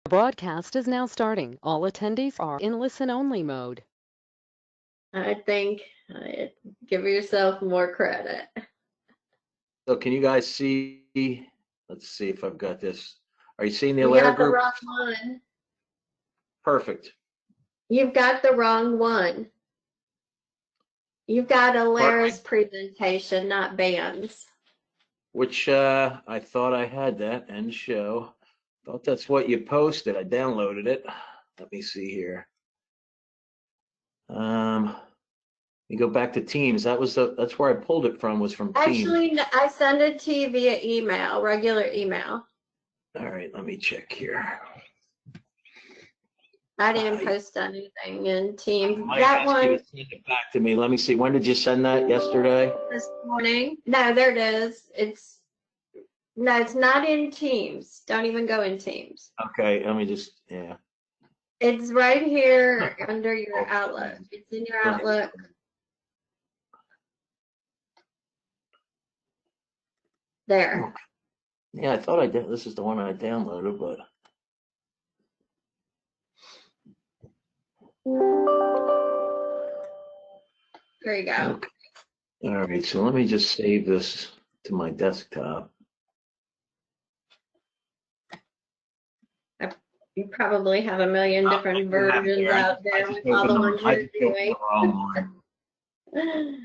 Broadcast is now starting. All attendees are in listen-only mode. I think give yourself more credit. So can you guys see? Let's see if I've got this. Are you seeing the You Alair got the group? wrong one. Perfect. You've got the wrong one. You've got Alair's presentation, not Band's. Which I thought I had that end show. Thought that's what you posted. I downloaded it. Let me see here. You go back to Teams. That's where I pulled it from, was from Teams. Actually, I sent it to you via email, regular email. All right, let me check here. I didn't post anything in Teams. I That asked you one to send it back to me. Let me see. When did you send that? Yesterday? this morning. No, there it is. It's not in Teams. Don't even go in Teams. Okay, let me just, yeah. It's right here under your Outlook. It's in your Outlook. There. Yeah, I thought I did. This is the one I downloaded, but. There you go. Okay. All right, so let me just save this to my desktop. You probably have a million different versions out there with all the ones you're doing.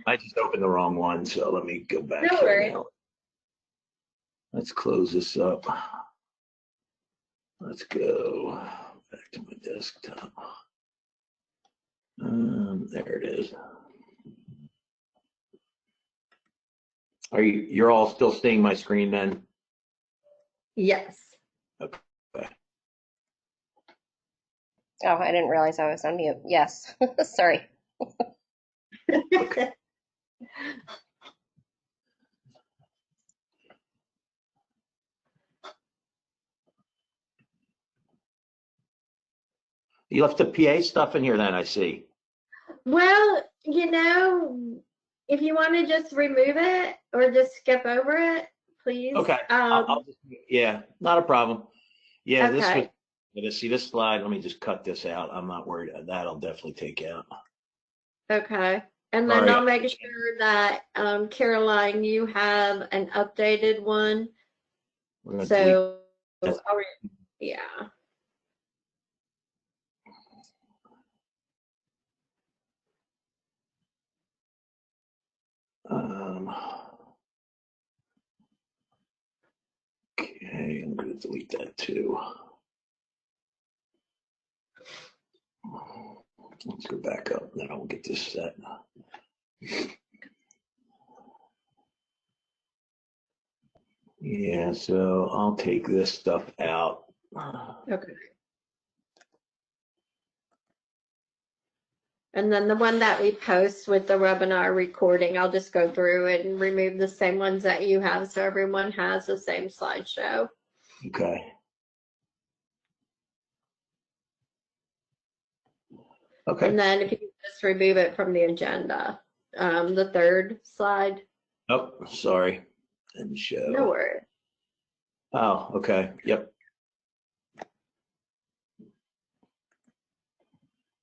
I just opened the wrong one, so let me go back No here worries. now. Let's close this up. Let's go back to my desktop. There it is. You're all still seeing my screen then? Yes. Okay. Oh, I didn't realize I was on mute. Yes. Sorry. Okay. You left the PA stuff in here then, I see. Well, if you want to just remove it or just skip over it, please. Okay. Yeah, not a problem. Yeah, Okay. See this slide. Let me just cut this out. I'm not worried. That I'll definitely take out. Okay. And then I'll make sure that, Caroline, you have an updated one. So, yeah. Okay, I'm going to delete that too. Let's go back up, then I'll get this set. Yeah, so I'll take this stuff out. Okay. And then the one that we post with the webinar recording, I'll just go through and remove the same ones that you have so everyone has the same slideshow. Okay. Okay. And then if you just remove it from the agenda, the third slide. Oh, sorry. Didn't show. No worries. Oh, okay. Yep.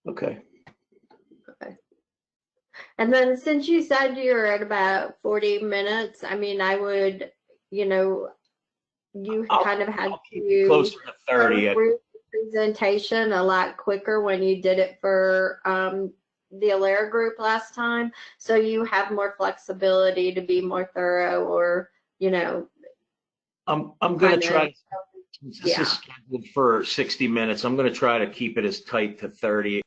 Okay. Okay. And then since you said you're at about 40 minutes, I mean, I would, you kind of had to closer to 30. go through the presentation a lot quicker when you did it for the Alair group last time. So you have more flexibility to be more thorough or, I'm going to try. This is scheduled for 60 minutes. I'm going to try to keep it as tight to 30.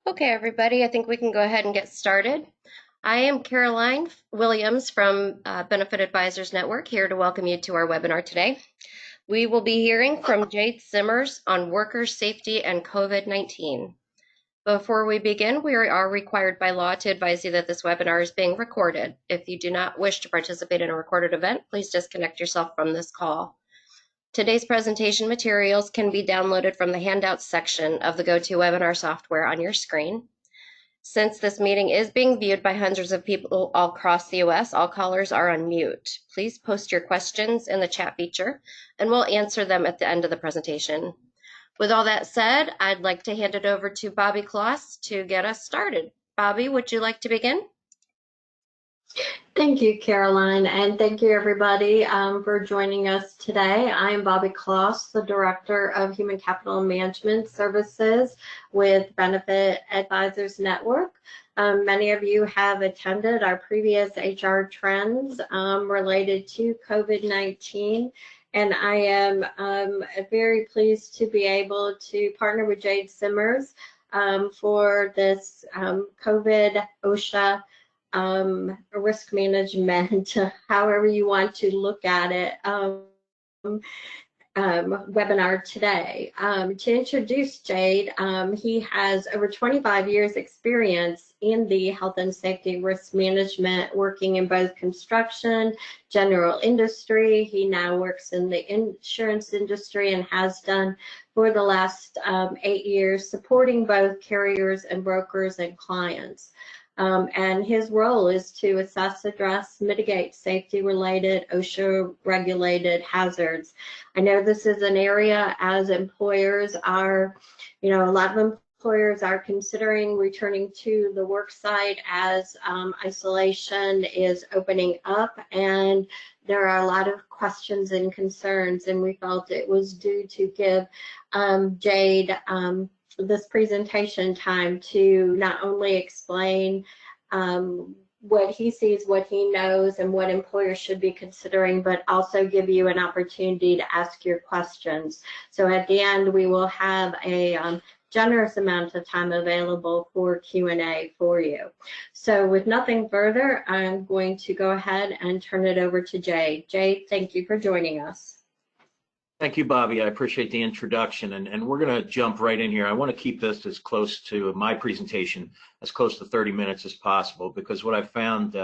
Okay, everybody, I think we can go ahead and get started. I am Caroline Williams from Benefit Advisors Network, here to welcome you to our webinar today. We will be hearing from Jade Simmers on worker safety and COVID-19. Before we begin, we are required by law to advise you that this webinar is being recorded. If you do not wish to participate in a recorded event, please disconnect yourself from this call. Today's presentation materials can be downloaded from the handouts section of the GoToWebinar software on your screen. Since this meeting is being viewed by hundreds of people all across the U.S., all callers are on mute. Please post your questions in the chat feature, and we'll answer them at the end of the presentation. With all that said, I'd like to hand it over to Bobby Kloss to get us started. Bobby, would you like to begin? Thank you, Caroline, and thank you, everybody, for joining us today. I am Bobby Kloss, the Director of Human Capital Management Services with Benefit Advisors Network. Many of you have attended our previous HR trends related to COVID-19, and I am very pleased to be able to partner with Jade Simmers for this COVID OSHA risk management, however you want to look at it, webinar today. To introduce Jade, he has over 25 years experience in the health and safety risk management, working in both construction, general industry. He now works in the insurance industry and has done for the last 8 years, supporting both carriers and brokers and clients. And his role is to assess, address, mitigate safety-related, OSHA-regulated hazards. I know this is an area as employers are, a lot of employers are considering returning to the work site as isolation is opening up, and there are a lot of questions and concerns, and we felt it was due to give Jade this presentation time to not only explain what he sees, what he knows, and what employers should be considering, but also give you an opportunity to ask your questions. So at the end, we will have a generous amount of time available for Q&A for you. So with nothing further, I'm going to go ahead and turn it over to Jade. Jade, thank you for joining us. Thank you, Bobby. I appreciate the introduction, and we're going to jump right in here. I want to keep this as close to my presentation, as close to 30 minutes as possible, because what I've found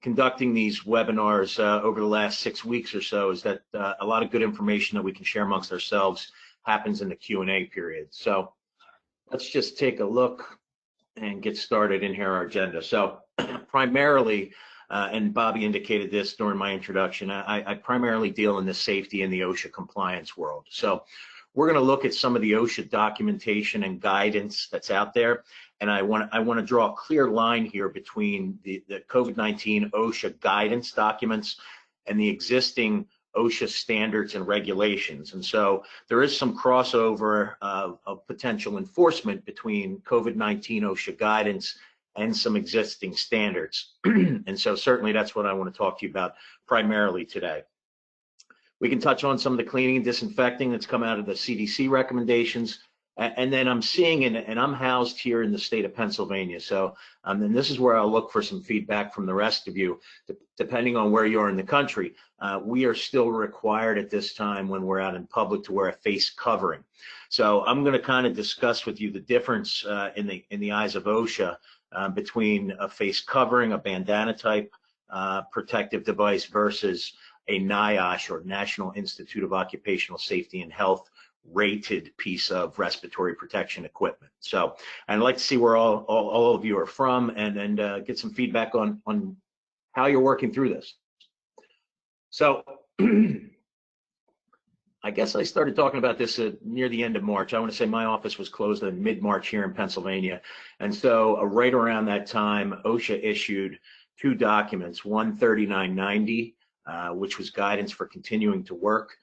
conducting these webinars over the last 6 weeks or so is that a lot of good information that we can share amongst ourselves happens in the Q&A period. So let's just take a look and get started in here, our agenda. So primarily, and Bobby indicated this during my introduction, I primarily deal in the safety and the OSHA compliance world. So we're going to look at some of the OSHA documentation and guidance that's out there, and I want to draw a clear line here between the COVID-19 OSHA guidance documents and the existing OSHA standards and regulations. And so there is some crossover of potential enforcement between COVID-19 OSHA guidance and some existing standards. And so certainly that's what I want to talk to you about primarily today. We can touch on some of the cleaning and disinfecting that's come out of the CDC recommendations. And then I'm seeing, and I'm housed here in the state of Pennsylvania. So and this is where I'll look for some feedback from the rest of you, depending on where you are in the country. We are still required at this time when we're out in public to wear a face covering. So I'm going to kind of discuss with you the difference in the eyes of OSHA between a face covering, a bandana type protective device versus a NIOSH, or National Institute of Occupational Safety and Health, rated piece of respiratory protection equipment. So I'd like to see where all of you are from, and get some feedback on how you're working through this. So I guess I started talking about this near the end of March. I want to say my office was closed in mid-March here in Pennsylvania. And so right around that time, OSHA issued 2 documents, one 3990, which was guidance for continuing to work.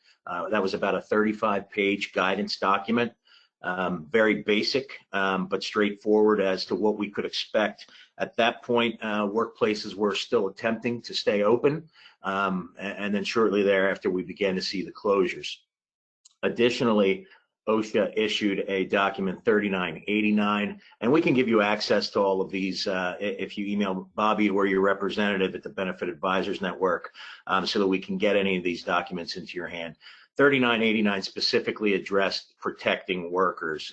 That was about a 35-page guidance document, very basic, but straightforward as to what we could expect. At that point, workplaces were still attempting to stay open, and then shortly thereafter, we began to see the closures. Additionally, OSHA issued a document 3989, and we can give you access to all of these if you email Bobby or your representative at the Benefit Advisors Network, so that we can get any of these documents into your hand. 3989 specifically addressed protecting workers.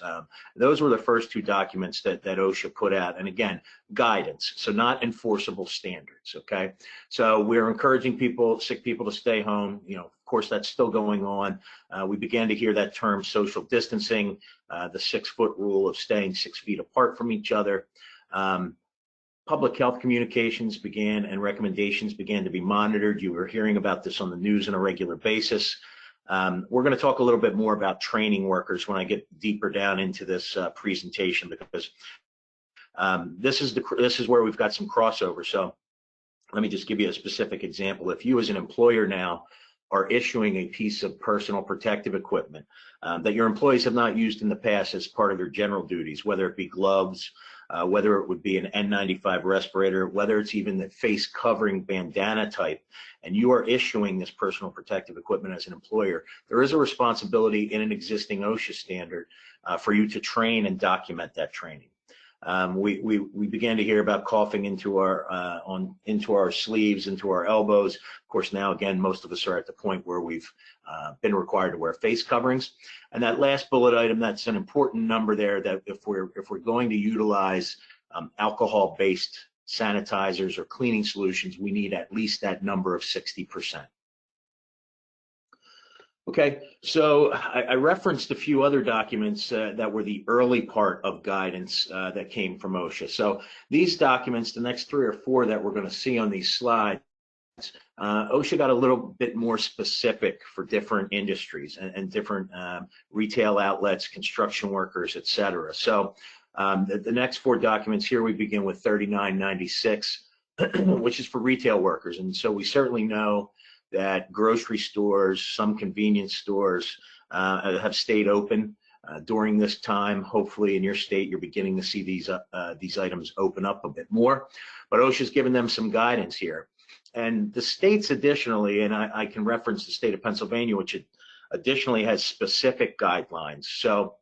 Those were the first 2 documents that OSHA put out, and again, guidance, so not enforceable standards, okay? So we're encouraging sick people to stay home. Of course, that's still going on. We began to hear that term social distancing, the 6-foot rule of staying 6 feet apart from each other. Public health communications began and recommendations began to be monitored. You were hearing about this on the news on a regular basis. We're going to talk a little bit more about training workers when I get deeper down into this presentation, because this is where we've got some crossover. So let me just give you a specific example. If you as an employer now are issuing a piece of personal protective equipment that your employees have not used in the past as part of their general duties, whether it be gloves, whether it would be an N95 respirator, whether it's even the face covering bandana type, and you are issuing this personal protective equipment as an employer, there is a responsibility in an existing OSHA standard for you to train and document that training. We began to hear about coughing into our sleeves, into our elbows. Of course, now again, most of us are at the point where we've been required to wear face coverings. And that last bullet item, that's an important number there, that if we're going to utilize alcohol-based sanitizers or cleaning solutions, we need at least that number of 60%. Okay, so I referenced a few other documents that were the early part of guidance that came from OSHA. So these documents, the next 3 or 4 that we're going to see on these slides, OSHA got a little bit more specific for different industries and different retail outlets, construction workers, et cetera. So the next 4 documents here, we begin with 3996, which is for retail workers. And so we certainly know that grocery stores, some convenience stores have stayed open during this time. Hopefully in your state, you're beginning to see these items open up a bit more. But OSHA's given them some guidance here. And the states additionally, and I can reference the state of Pennsylvania, which additionally has specific guidelines. So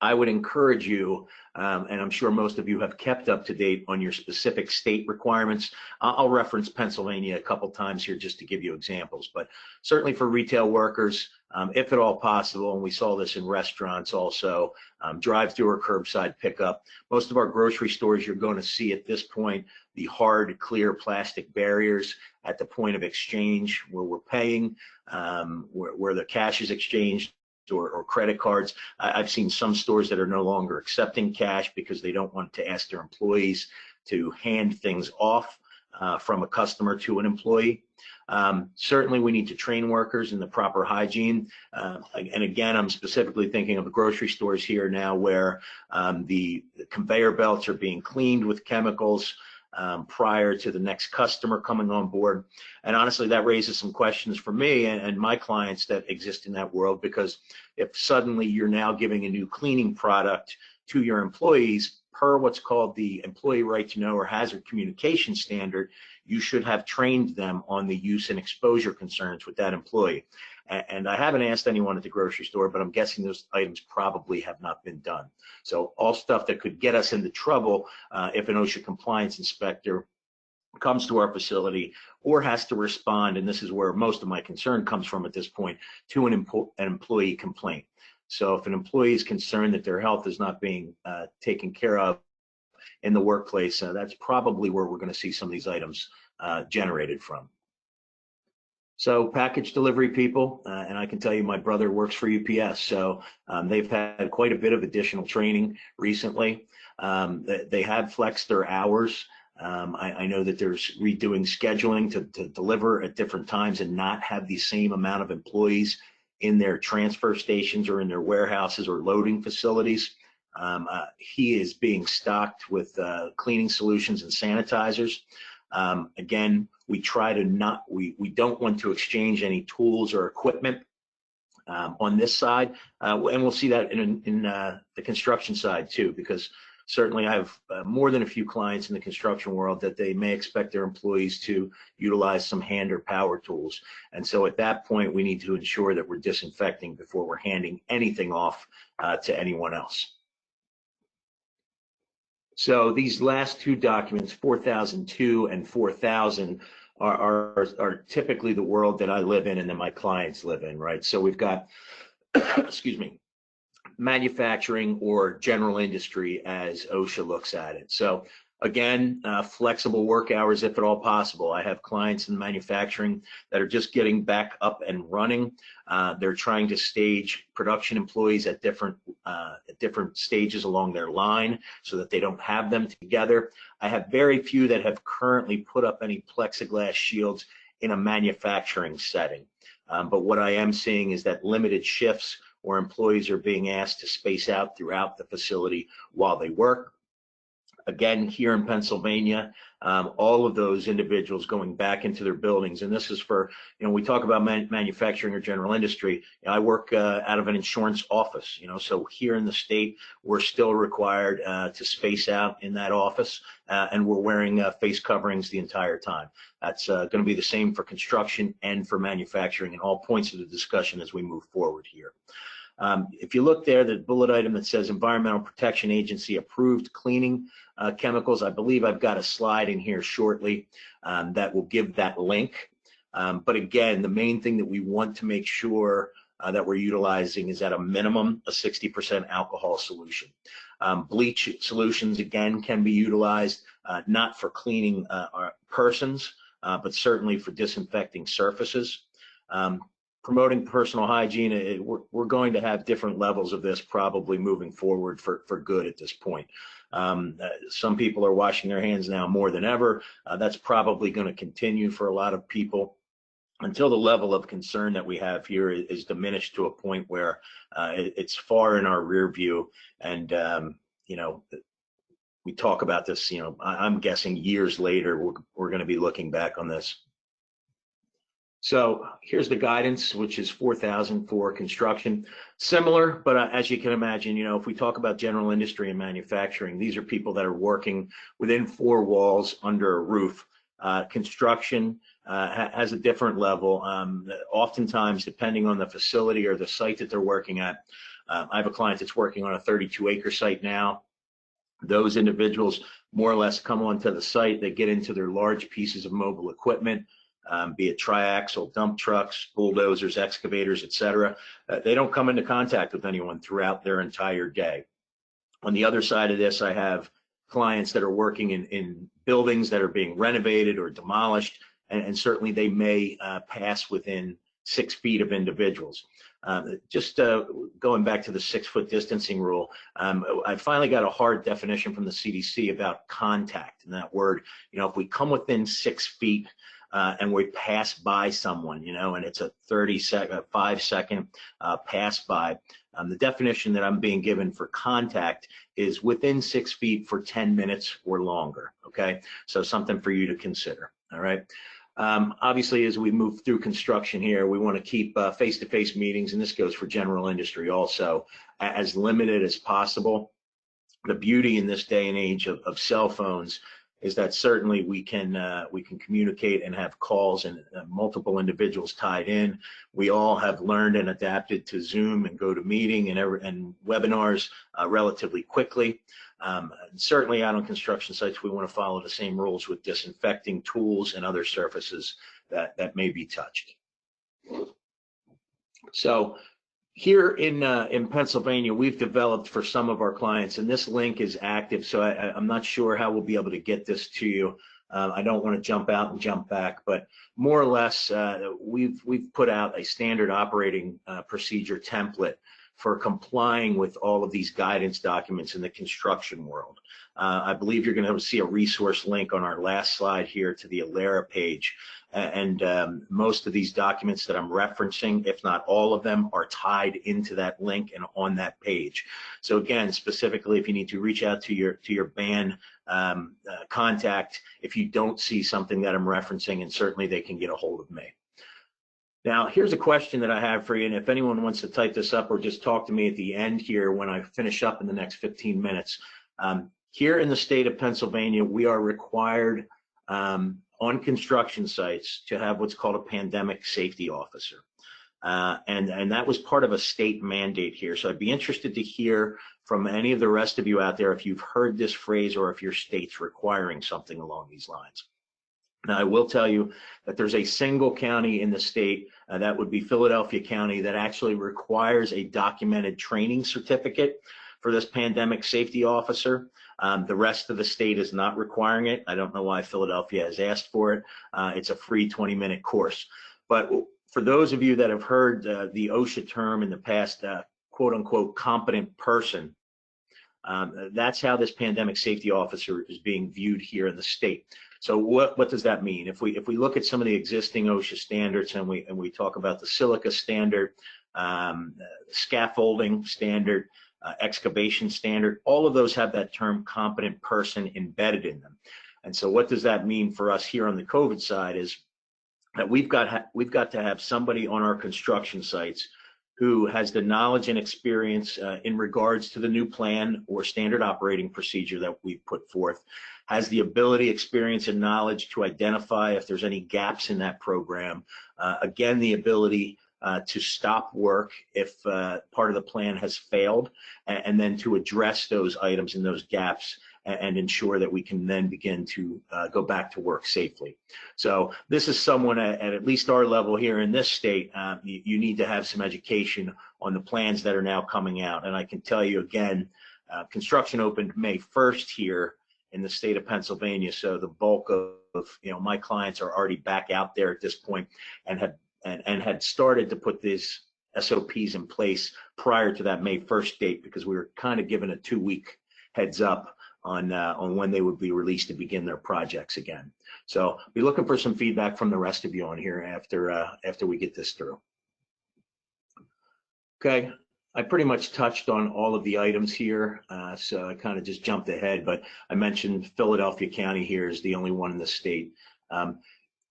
I would encourage you, and I'm sure most of you have kept up to date on your specific state requirements. I'll reference Pennsylvania a couple times here just to give you examples, but certainly for retail workers, if at all possible, and we saw this in restaurants also, drive-through or curbside pickup. Most of our grocery stores, you're going to see at this point the hard, clear plastic barriers at the point of exchange where we're paying, where the cash is exchanged, or credit cards. I've seen some stores that are no longer accepting cash because they don't want to ask their employees to hand things off from a customer to an employee. Certainly we need to train workers in the proper hygiene. And again, I'm specifically thinking of the grocery stores here now where the conveyor belts are being cleaned with chemicals prior to the next customer coming on board. And honestly, that raises some questions for me and my clients that exist in that world, because if suddenly you're now giving a new cleaning product to your employees per what's called the Employee Right to Know or Hazard Communication Standard, you should have trained them on the use and exposure concerns with that employee. And I haven't asked anyone at the grocery store, but I'm guessing those items probably have not been done. So all stuff that could get us into trouble if an OSHA compliance inspector comes to our facility or has to respond, and this is where most of my concern comes from at this point, to an employee complaint. So if an employee is concerned that their health is not being taken care of in the workplace, that's probably where we're going to see some of these items generated from. So package delivery people, and I can tell you my brother works for UPS, so they've had quite a bit of additional training recently. They have flexed their hours. I know that there's redoing scheduling to deliver at different times and not have the same amount of employees in their transfer stations or in their warehouses or loading facilities. He is being stocked with cleaning solutions and sanitizers. Again, we try to not, we don't want to exchange any tools or equipment on this side, and we'll see that in the construction side too, because certainly I have more than a few clients in the construction world that they may expect their employees to utilize some hand or power tools. And so at that point, we need to ensure that we're disinfecting before we're handing anything off to anyone else. So these last 2 documents, 4002 and 4000, are typically the world that I live in and that my clients live in, right? So we've got, excuse me, manufacturing or general industry as OSHA looks at it. So Again, flexible work hours if at all possible. I have clients in manufacturing that are just getting back up and running. They're trying to stage production employees at different stages along their line so that they don't have them together. I have very few that have currently put up any plexiglass shields in a manufacturing setting. But what I am seeing is that limited shifts where employees are being asked to space out throughout the facility while they work. Again, here in Pennsylvania, all of those individuals going back into their buildings, and this is for, we talk about manufacturing or general industry. I work out of an insurance office, so here in the state, we're still required to space out in that office, and we're wearing face coverings the entire time. That's going to be the same for construction and for manufacturing and all points of the discussion as we move forward here. If you look there, the bullet item that says Environmental Protection Agency approved cleaning chemicals, I believe I've got a slide in here shortly that will give that link. But again, the main thing that we want to make sure that we're utilizing is at a minimum a 60% alcohol solution. Bleach solutions, again, can be utilized not for cleaning persons, but certainly for disinfecting surfaces. Promoting personal hygiene, we're going to have different levels of this probably moving forward for good at this point. Some people are washing their hands now more than ever. That's probably going to continue for a lot of people until the level of concern that we have here is diminished to a point where it's far in our rear view. And, we talk about this, I'm guessing years later, we're going to be looking back on this. So here's the guidance, which is 4,000 for construction. Similar, but as you can imagine, if we talk about general industry and manufacturing, these are people that are working within four walls under a roof. Construction has a different level. Oftentimes, depending on the facility or the site that they're working at, I have a client that's working on a 32-acre site now. Those individuals more or less come onto the site, they get into their large pieces of mobile equipment, be it triaxle, dump trucks, bulldozers, excavators, etc. They don't come into contact with anyone throughout their entire day. On the other side of this, I have clients that are working in buildings that are being renovated or demolished, and certainly they may pass within 6 feet of individuals. Just going back to the 6-foot distancing rule, I finally got a hard definition from the CDC about contact, and that word, if we come within 6 feet, and we pass by someone, and it's a 5-second pass by. The definition that I'm being given for contact is within 6 feet for 10 minutes or longer, okay? So something for you to consider, all right? Obviously, as we move through construction here, we want to keep face-to-face meetings, and this goes for general industry also, as limited as possible. The beauty in this day and age of cell phones is that certainly we can communicate and have calls and multiple individuals tied in. We all have learned and adapted to Zoom and GoToMeeting and webinars relatively quickly. And certainly out on construction sites, we want to follow the same rules with disinfecting tools and other surfaces that may be touched. So here in Pennsylvania, we've developed for some of our clients, and this link is active, so I'm not sure how we'll be able to get this to you. I don't want to jump out and jump back, but more or less, we've put out a standard operating procedure template for complying with all of these guidance documents in the construction world. I believe you're going to see a resource link on our last slide here to the ALERA page. And most of these documents that I'm referencing, if not all of them, are tied into that link and on that page. So again, specifically, if you need to reach out to your BAN contact, if you don't see something that I'm referencing, and certainly they can get a hold of me. Now, here's a question that I have for you, and if anyone wants to type this up or just talk to me at the end here when I finish up in the next 15 minutes. Here in the state of Pennsylvania, we are required on construction sites to have what's called a pandemic safety officer. And that was part of a state mandate here. So I'd be interested to hear from any of the rest of you out there if you've heard this phrase or if your state's requiring something along these lines. Now, I will tell you that there's a single county in the state, that would be Philadelphia County, that actually requires a documented training certificate for this pandemic safety officer. The rest of the state is not requiring it. I don't know why Philadelphia has asked for it. It's a free 20-minute course. But for those of you that have heard the OSHA term in the past, quote unquote, competent person, that's how this pandemic safety officer is being viewed here in the state. So what does that mean? If we look at some of the existing OSHA standards and we talk about the silica standard, scaffolding standard, excavation standard, all of those have that term competent person embedded in them. And so what does that mean for us here on the COVID side is that we've got to have somebody on our construction sites who has the knowledge and experience in regards to the new plan or standard operating procedure that we put forth, has the ability, experience, and knowledge to identify if there's any gaps in that program. Again, the ability to stop work if part of the plan has failed, and then to address those items and those gaps and ensure that we can then begin to go back to work safely. So this is someone at least our level here in this state, you need to have some education on the plans that are now coming out. And I can tell you again, construction opened May 1st here in the state of Pennsylvania. So the bulk of my clients are already back out there at this point and had started to put these SOPs in place prior to that May 1st date, because we were kind of given a 2-week heads up on when they would be released to begin their projects again. So be looking for some feedback from the rest of you on here after we get this through. Okay, I pretty much touched on all of the items here, so I kind of just jumped ahead, but I mentioned Philadelphia County here is the only one in the state.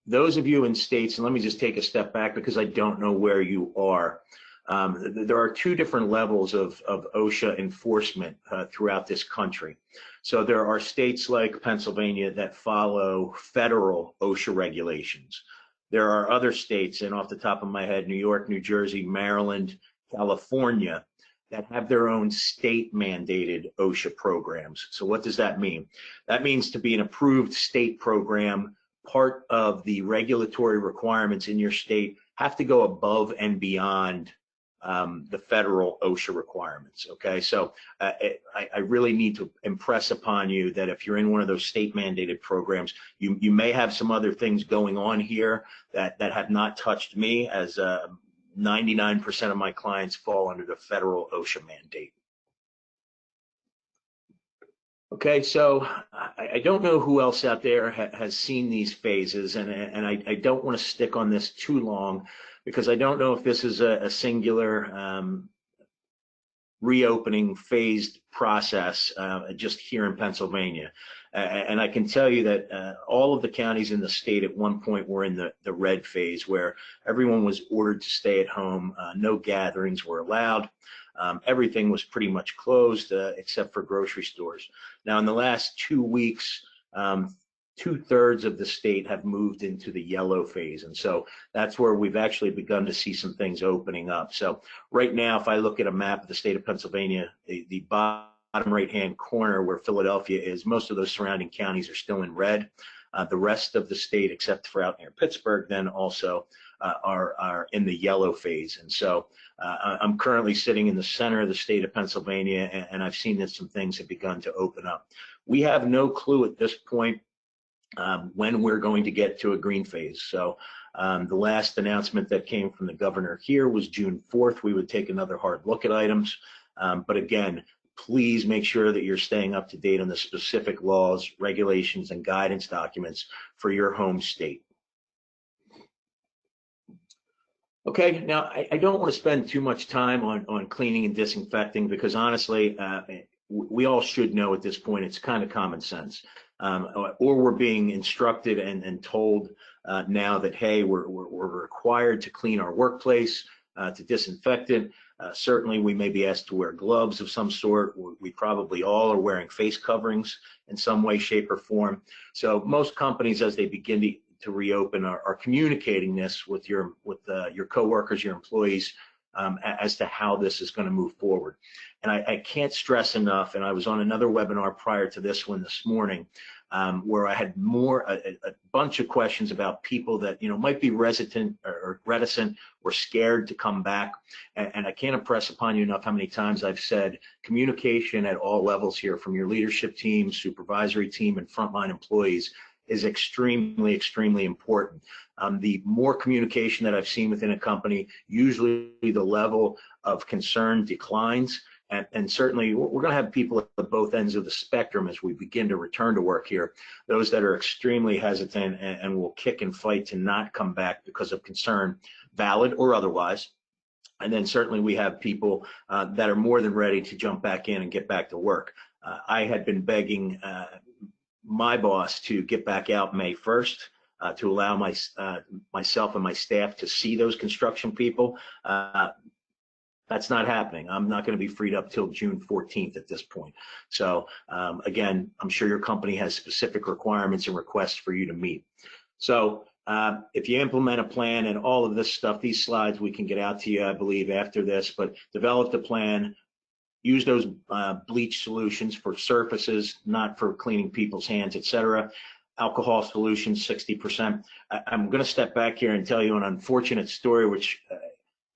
Those of you in states, and let me just take a step back because I don't know where you are. There are 2 different levels of OSHA enforcement throughout this country. So there are states like Pennsylvania that follow federal OSHA regulations. There are other states, and off the top of my head, New York, New Jersey, Maryland, California, that have their own state mandated OSHA programs. So what does that mean? That means to be an approved state program, part of the regulatory requirements in your state have to go above and beyond the federal OSHA requirements. Okay, so I really need to impress upon you that if you're in one of those state mandated programs, you may have some other things going on here that have not touched me, as 99% of my clients fall under the federal OSHA mandate. Okay, so I don't know who else out there has seen these phases, and I don't want to stick on this too long, because I don't know if this is a singular reopening phased process just here in Pennsylvania. And I can tell you that all of the counties in the state at one point were in the red phase, where everyone was ordered to stay at home. No gatherings were allowed. Everything was pretty much closed except for grocery stores. Now, in the last 2 weeks, 2/3 of the state have moved into the yellow phase. And so that's where we've actually begun to see some things opening up. So right now, if I look at a map of the state of Pennsylvania, the bottom right-hand corner where Philadelphia is, most of those surrounding counties are still in red. The rest of the state, except for out near Pittsburgh, then also are in the yellow phase. And so I'm currently sitting in the center of the state of Pennsylvania, and I've seen that some things have begun to open up. We have no clue at this point when we're going to get to a green phase. So the last announcement that came from the governor here was June 4th. We would take another hard look at items. But again, please make sure that you're staying up to date on the specific laws, regulations, and guidance documents for your home state. Okay, now I don't want to spend too much time on cleaning and disinfecting, because honestly, we all should know at this point, it's kind of common sense. Or we're being instructed and told now that, hey, we're required to clean our workplace, to disinfect it. Certainly we may be asked to wear gloves of some sort. We probably all are wearing face coverings in some way, shape, or form. So most companies, as they begin to reopen, are communicating this with your coworkers, your employees, as to how this is going to move forward. And I can't stress enough, and I was on another webinar prior to this one this morning, where I had a bunch of questions about people that might be reticent or scared to come back. And I can't impress upon you enough how many times I've said communication at all levels here, from your leadership team, supervisory team, and frontline employees, is extremely, extremely important. The more communication that I've seen within a company, usually the level of concern declines. And certainly we're going to have people at both ends of the spectrum as we begin to return to work here. Those that are extremely hesitant and will kick and fight to not come back because of concern, valid or otherwise. And then certainly we have people that are more than ready to jump back in and get back to work. I had been begging my boss to get back out May 1st to allow myself and my staff to see those construction people. That's not happening. I'm not going to be freed up till June 14th at this point. So again, I'm sure your company has specific requirements and requests for you to meet. So if you implement a plan and all of this stuff, these slides we can get out to you, I believe, after this, but develop the plan, use those bleach solutions for surfaces, not for cleaning people's hands, etc. Alcohol solutions, 60%. I'm going to step back here and tell you an unfortunate story, which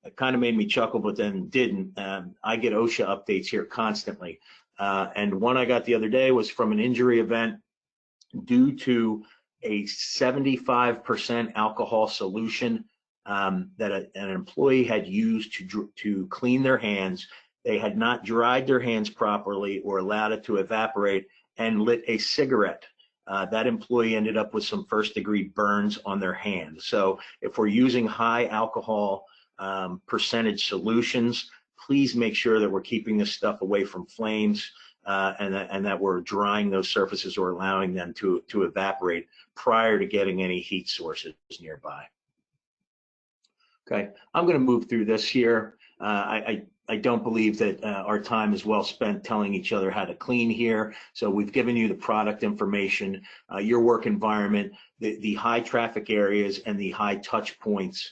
it kind of made me chuckle, but then didn't. I get OSHA updates here constantly. And one I got the other day was from an injury event due to a 75% alcohol solution that an employee had used to clean their hands. They had not dried their hands properly or allowed it to evaporate and lit a cigarette. That employee ended up with some first-degree burns on their hand. So if we're using high alcohol percentage solutions, please make sure that we're keeping this stuff away from flames and that we're drying those surfaces or allowing them to evaporate prior to getting any heat sources nearby. Okay, I'm going to move through this here. I don't believe that our time is well spent telling each other how to clean here. So we've given you the product information, your work environment, the high traffic areas and the high touch points,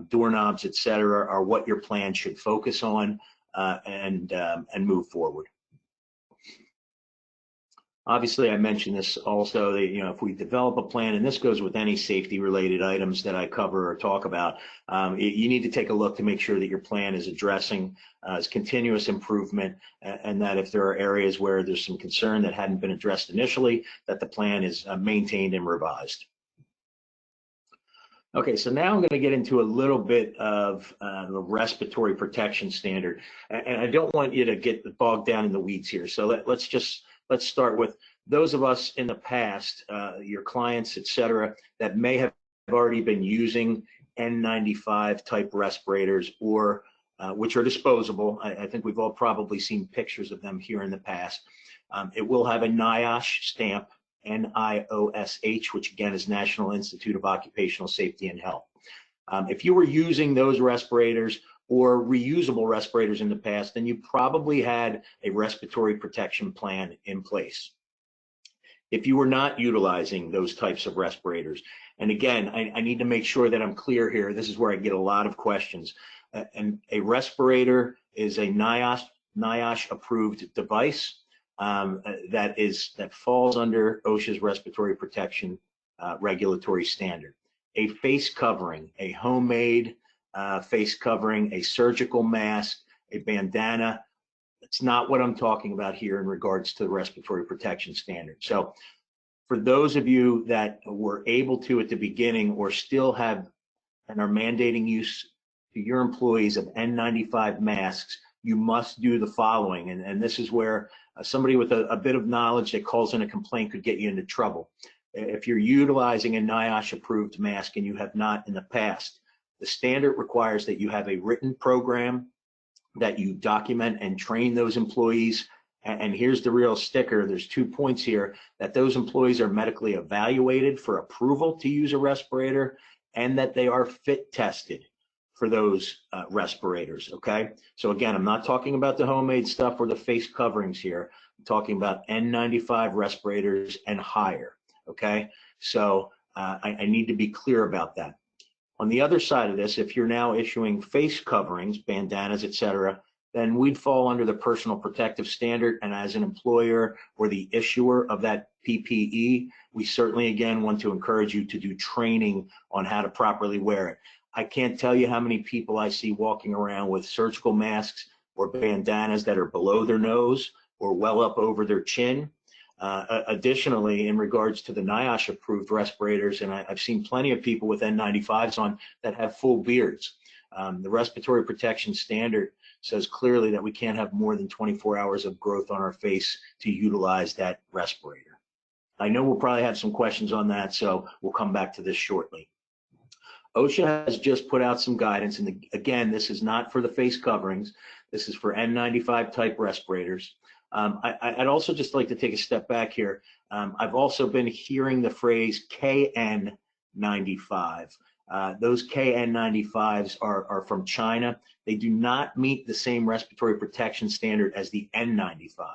doorknobs, etc., are what your plan should focus on and move forward. Obviously, I mentioned this also, that, if we develop a plan, and this goes with any safety-related items that I cover or talk about, you need to take a look to make sure that your plan is addressing continuous improvement, and that if there are areas where there's some concern that hadn't been addressed initially, that the plan is maintained and revised. Okay, so now I'm going to get into a little bit of the respiratory protection standard, and I don't want you to get bogged down in the weeds here. So let's start with those of us in the past, your clients, et cetera, that may have already been using N95 type respirators, or which are disposable. I think we've all probably seen pictures of them here in the past. It will have a NIOSH stamp, NIOSH, which again is National Institute of Occupational Safety and Health. If you were using those respirators or reusable respirators in the past, then you probably had a respiratory protection plan in place. If you were not utilizing those types of respirators, and again, I need to make sure that I'm clear here, this is where I get a lot of questions. And a respirator is a NIOSH approved device that falls under OSHA's respiratory protection regulatory standard. A face covering, a homemade face covering, a surgical mask, a bandana, it's not what I'm talking about here in regards to the respiratory protection standard. So for those of you that were able to at the beginning or still have and are mandating use to your employees of N95 masks, you must do the following. And this is where somebody with a bit of knowledge that calls in a complaint could get you into trouble. If you're utilizing a NIOSH approved mask and you have not in the past, the standard requires that you have a written program, that you document and train those employees. And here's the real sticker. There's 2 points here: that those employees are medically evaluated for approval to use a respirator, and that they are fit tested for those respirators, okay? So again, I'm not talking about the homemade stuff or the face coverings here. I'm talking about N95 respirators and higher, okay? So I need to be clear about that. On the other side of this, if you're now issuing face coverings, bandanas, etc., then we'd fall under the personal protective standard. And as an employer or the issuer of that PPE, we certainly, again, want to encourage you to do training on how to properly wear it. I can't tell you how many people I see walking around with surgical masks or bandanas that are below their nose or well up over their chin. Additionally, in regards to the NIOSH approved respirators, and I've seen plenty of people with N95s on that have full beards. The respiratory protection standard says clearly that we can't have more than 24 hours of growth on our face to utilize that respirator. I know we'll probably have some questions on that, so we'll come back to this shortly. OSHA has just put out some guidance, and again, this is not for the face coverings. This is for N95 type respirators. I'd also just like to take a step back here. I've also been hearing the phrase KN95. Those KN95s are from China. They do not meet the same respiratory protection standard as the N95.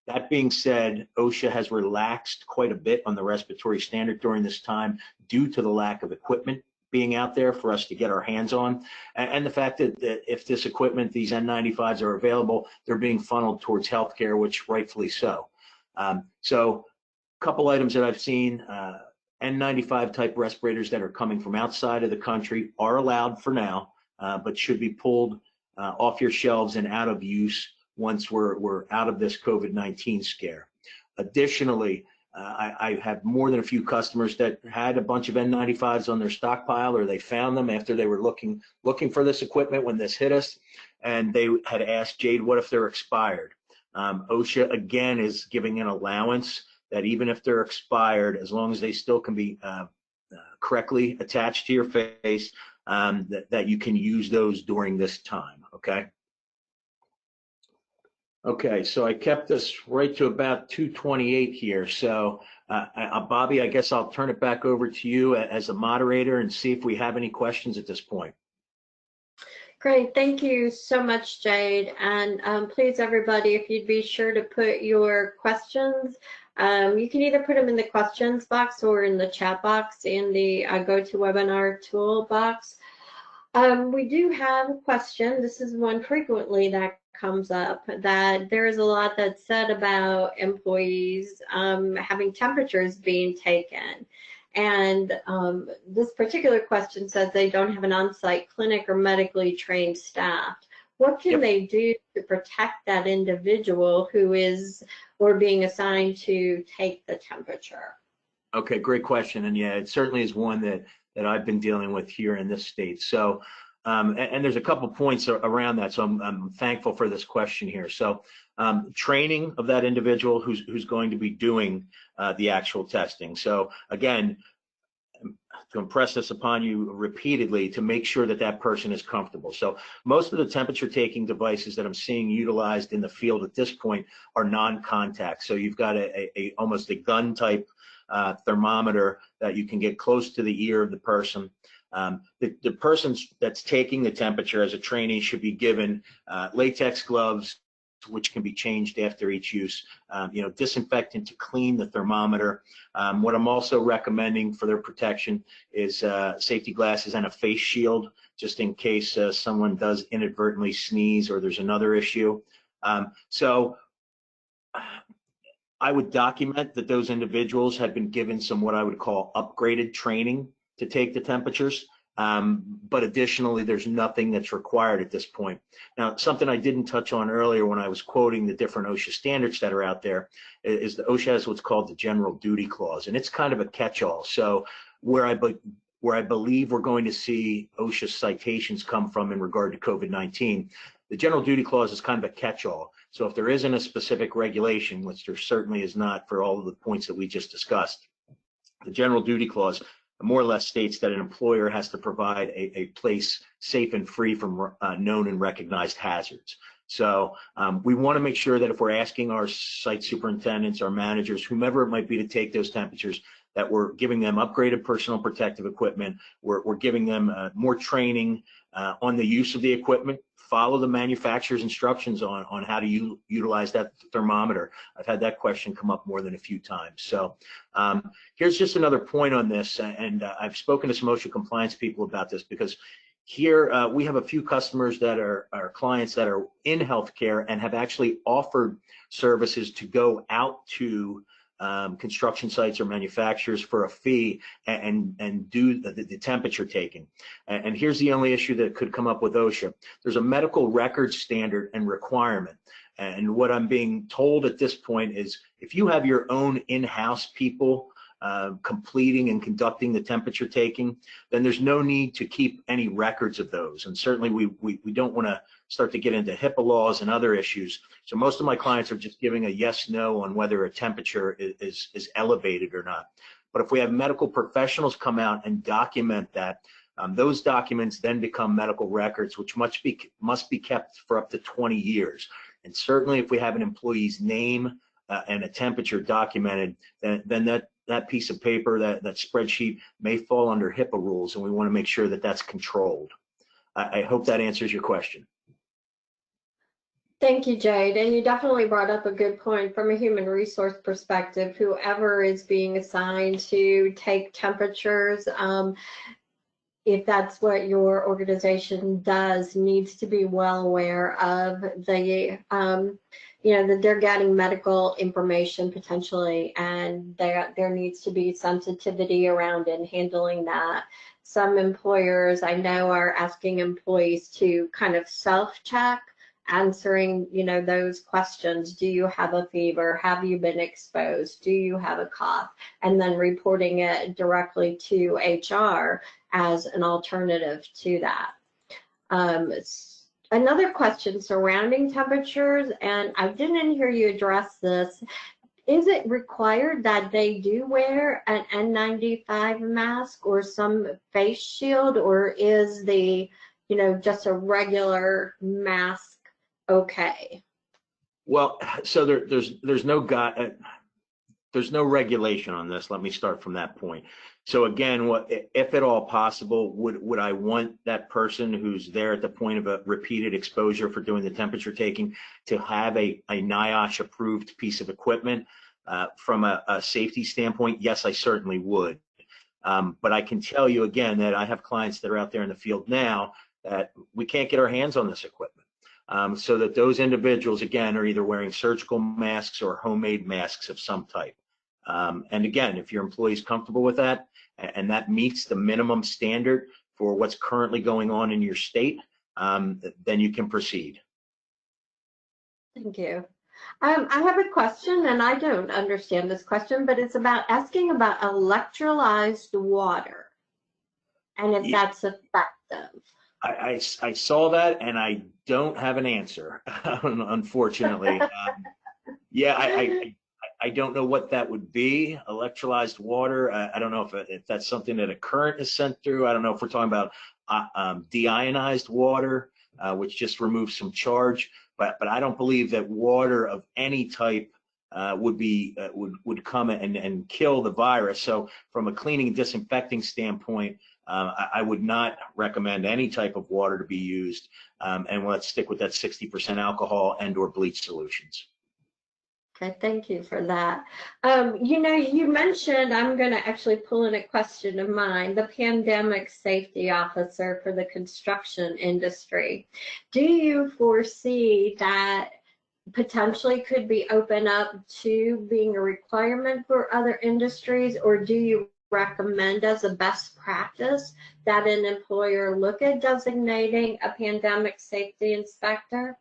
That being said, OSHA has relaxed quite a bit on the respiratory standard during this time due to the lack of equipment being out there for us to get our hands on, and the fact that if this equipment, these N95s are available, they're being funneled towards healthcare, which rightfully so. So a couple items that I've seen, N95 type respirators that are coming from outside of the country are allowed for now, but should be pulled off your shelves and out of use once we're out of this COVID-19 scare. Additionally, I have more than a few customers that had a bunch of N95s on their stockpile, or they found them after they were looking for this equipment when this hit us, and they had asked, Jade, what if they're expired? OSHA, again, is giving an allowance that even if they're expired, as long as they still can be correctly attached to your face, that you can use those during this time, okay? Okay, so I kept this right to about 2:28 here. So, Bobby, I guess I'll turn it back over to you as a moderator and see if we have any questions at this point. Great, thank you so much, Jade. And please, everybody, if you'd be sure to put your questions, you can either put them in the questions box or in the chat box in the GoToWebinar toolbox. We do have a question. This is one frequently that comes up, that there is a lot that's said about employees having temperatures being taken. And this particular question says they don't have an on-site clinic or medically trained staff. What can they do to protect that individual who is or being assigned to take the temperature? Okay, great question. And yeah, it certainly is one that I've been dealing with here in this state. So, and there's a couple points around that. So I'm thankful for this question here. So training of that individual who's going to be doing the actual testing. So again, to impress this upon you repeatedly to make sure that that person is comfortable. So most of the temperature taking devices that I'm seeing utilized in the field at this point are non-contact. So you've got almost a gun type thermometer that you can get close to the ear of the person. The person that's taking the temperature as a trainee should be given latex gloves, which can be changed after each use, disinfectant to clean the thermometer. What I'm also recommending for their protection is safety glasses and a face shield, just in case someone does inadvertently sneeze or there's another issue. So I would document that those individuals have been given some what I would call upgraded training to take the temperatures. But additionally, there's nothing that's required at this point. Now, something I didn't touch on earlier when I was quoting the different OSHA standards that are out there is the OSHA has what's called the general duty clause, and it's kind of a catch-all. So where I believe we're going to see OSHA citations come from in regard to COVID-19, the general duty clause is kind of a catch-all. So if there isn't a specific regulation, which there certainly is not for all of the points that we just discussed, the general duty clause more or less states that an employer has to provide a place safe and free from known and recognized hazards. So we want to make sure that if we're asking our site superintendents, our managers, whomever it might be to take those temperatures, that we're giving them upgraded personal protective equipment, we're giving them more training on the use of the equipment, follow the manufacturer's instructions on how to utilize that thermometer. I've had that question come up more than a few times. So here's just another point on this, and I've spoken to some OSHA compliance people about this, because Here, we have a few customers that are clients that are in healthcare and have actually offered services to go out to construction sites or manufacturers for a fee and do the temperature taking. And here's the only issue that could come up with OSHA. There's a medical record standard and requirement. And what I'm being told at this point is if you have your own in-house people completing and conducting the temperature taking, then there's no need to keep any records of those. And certainly we don't want to start to get into HIPAA laws and other issues. So most of my clients are just giving a yes, no on whether a temperature is elevated or not. But if we have medical professionals come out and document that, those documents then become medical records, which must be kept for up to 20 years. And certainly if we have an employee's name and a temperature documented, then that piece of paper, that spreadsheet may fall under HIPAA rules, and we want to make sure that that's controlled. I hope that answers your question. Thank you, Jade. And you definitely brought up a good point from a human resource perspective. Whoever is being assigned to take temperatures, if that's what your organization does, needs to be well aware of the, that they're getting medical information potentially, and there needs to be sensitivity around in handling that. Some employers I know are asking employees to kind of self-check, answering, those questions. Do you have a fever? Have you been exposed? Do you have a cough? And then reporting it directly to HR as an alternative to that. Another question surrounding temperatures, and I didn't hear you address this. Is it required that they do wear an N95 mask or some face shield, or is the, just a regular mask okay? Well, so there's no regulation on this. Let me start from that point. So again, if at all possible, would I want that person who's there at the point of a repeated exposure for doing the temperature taking to have a NIOSH approved piece of equipment? From a safety standpoint, yes, I certainly would. But I can tell you again that I have clients that are out there in the field now that we can't get our hands on this equipment. So that those individuals, again, are either wearing surgical masks or homemade masks of some type. And again, if your employee is comfortable with that, and that meets the minimum standard for what's currently going on in your state, then you can proceed. Thank you. I have a question, and I don't understand this question, but it's asking about electrolyzed water and if that's effective. I saw that, and I don't have an answer, unfortunately. Yeah, I don't know what that would be. Electrolyzed water. I don't know if that's something that a current is sent through. I don't know if we're talking about deionized water, which just removes some charge. But I don't believe that water of any type would come and kill the virus. So from a cleaning and disinfecting standpoint, I would not recommend any type of water to be used. And let's stick with that 60% alcohol and/or bleach solutions. Okay, thank you for that. You mentioned, I'm going to actually pull in a question of mine, the pandemic safety officer for the construction industry. Do you foresee that potentially could be open up to being a requirement for other industries, or do you recommend as a best practice that an employer look at designating a pandemic safety inspector?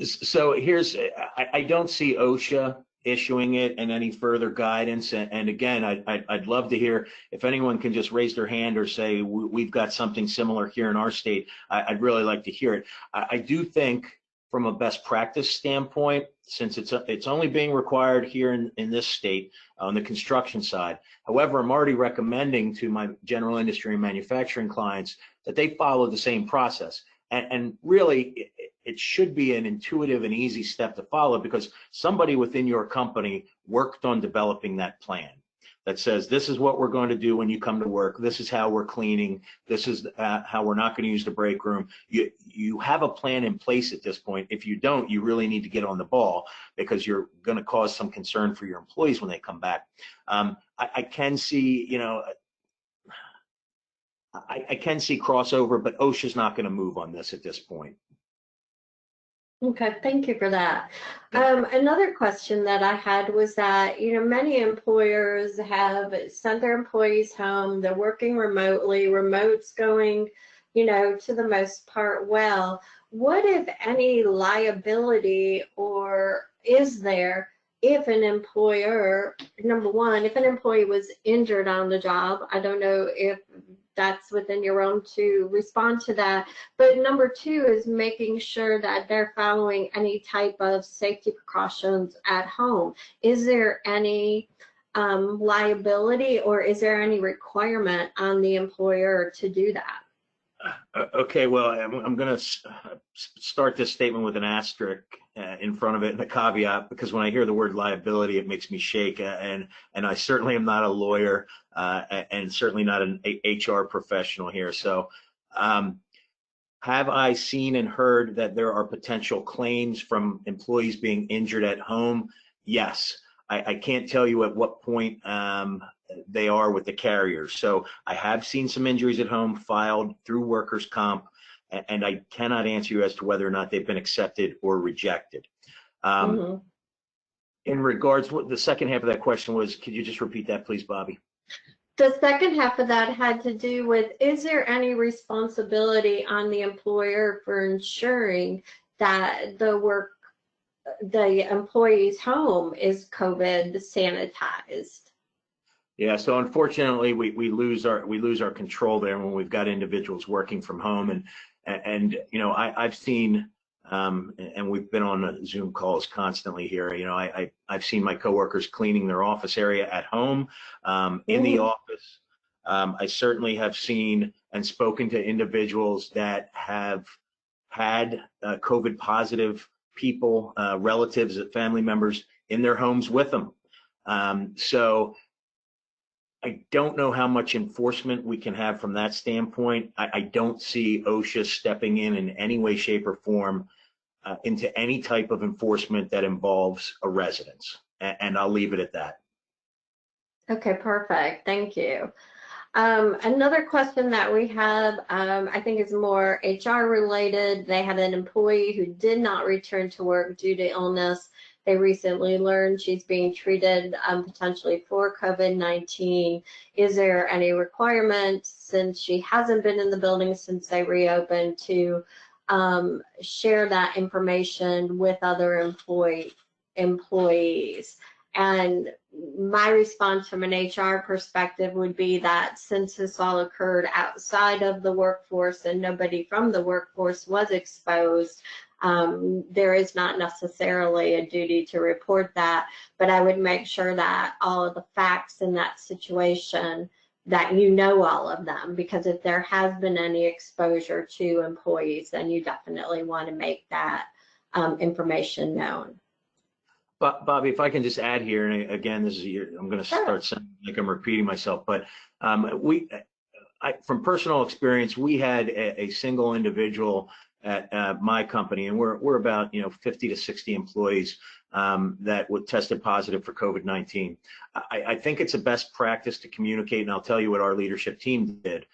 So I don't see OSHA issuing it and any further guidance. And again, I'd love to hear if anyone can just raise their hand or say, we've got something similar here in our state. I'd really like to hear it. I do think from a best practice standpoint, since it's only being required here in this state on the construction side. However, I'm already recommending to my general industry and manufacturing clients that they follow the same process. And really, it should be an intuitive and easy step to follow, because somebody within your company worked on developing that plan that says, this is what we're going to do when you come to work. This is how we're cleaning. This is how we're not going to use the break room. You have a plan in place at this point. If you don't, you really need to get on the ball, because you're going to cause some concern for your employees when they come back. I can see, I can see crossover, but OSHA's not going to move on this at this point. Okay, thank you for that. Another question that I had was that, many employers have sent their employees home. They're working remotely. Remote's going, to the most part well. What, if any, liability or is there if an employer, number one, if an employee was injured on the job? I don't know if that's within your own to respond to that. But number two is making sure that they're following any type of safety precautions at home. Is there any liability, or is there any requirement on the employer to do that? Okay, well, I'm going to start this statement with an asterisk in front of it and a caveat, because when I hear the word liability, it makes me shake. And I certainly am not a lawyer and certainly not an HR professional here. So have I seen and heard that there are potential claims from employees being injured at home? Yes. I can't tell you at what point they are with the carriers. So I have seen some injuries at home filed through workers' comp, and I cannot answer you as to whether or not they've been accepted or rejected. In regards, what the second half of that question was, could you just repeat that, please, Bobby? The second half of that had to do with, is there any responsibility on the employer for ensuring that the employee's home is COVID sanitized? Yeah, so unfortunately, we lose our control there when we've got individuals working from home, and I've seen and we've been on Zoom calls constantly here. I've seen my coworkers cleaning their office area at home, in the office. I certainly have seen and spoken to individuals that have had COVID positive people, relatives, family members in their homes with them. So I don't know how much enforcement we can have from that standpoint. I don't see OSHA stepping in any way, shape, or form into any type of enforcement that involves a residence. And I'll leave it at that. Okay, perfect. Thank you. Another question that we have, I think is more HR related. They had an employee who did not return to work due to illness. They recently learned she's being treated potentially for COVID-19. Is there any requirement, since she hasn't been in the building since they reopened, to share that information with other employees? And my response from an HR perspective would be that since this all occurred outside of the workforce and nobody from the workforce was exposed, there is not necessarily a duty to report that, but I would make sure that all of the facts in that situation, that all of them, because if there has been any exposure to employees, then you definitely want to make that information known. But Bobby, if I can just add here, and again, I'm going to start sounding like I'm repeating myself, but from personal experience, we had a single individual at my company, and we're about 50 to 60 employees that would tested positive for COVID-19. I think it's a best practice to communicate, and I'll tell you what our leadership team did.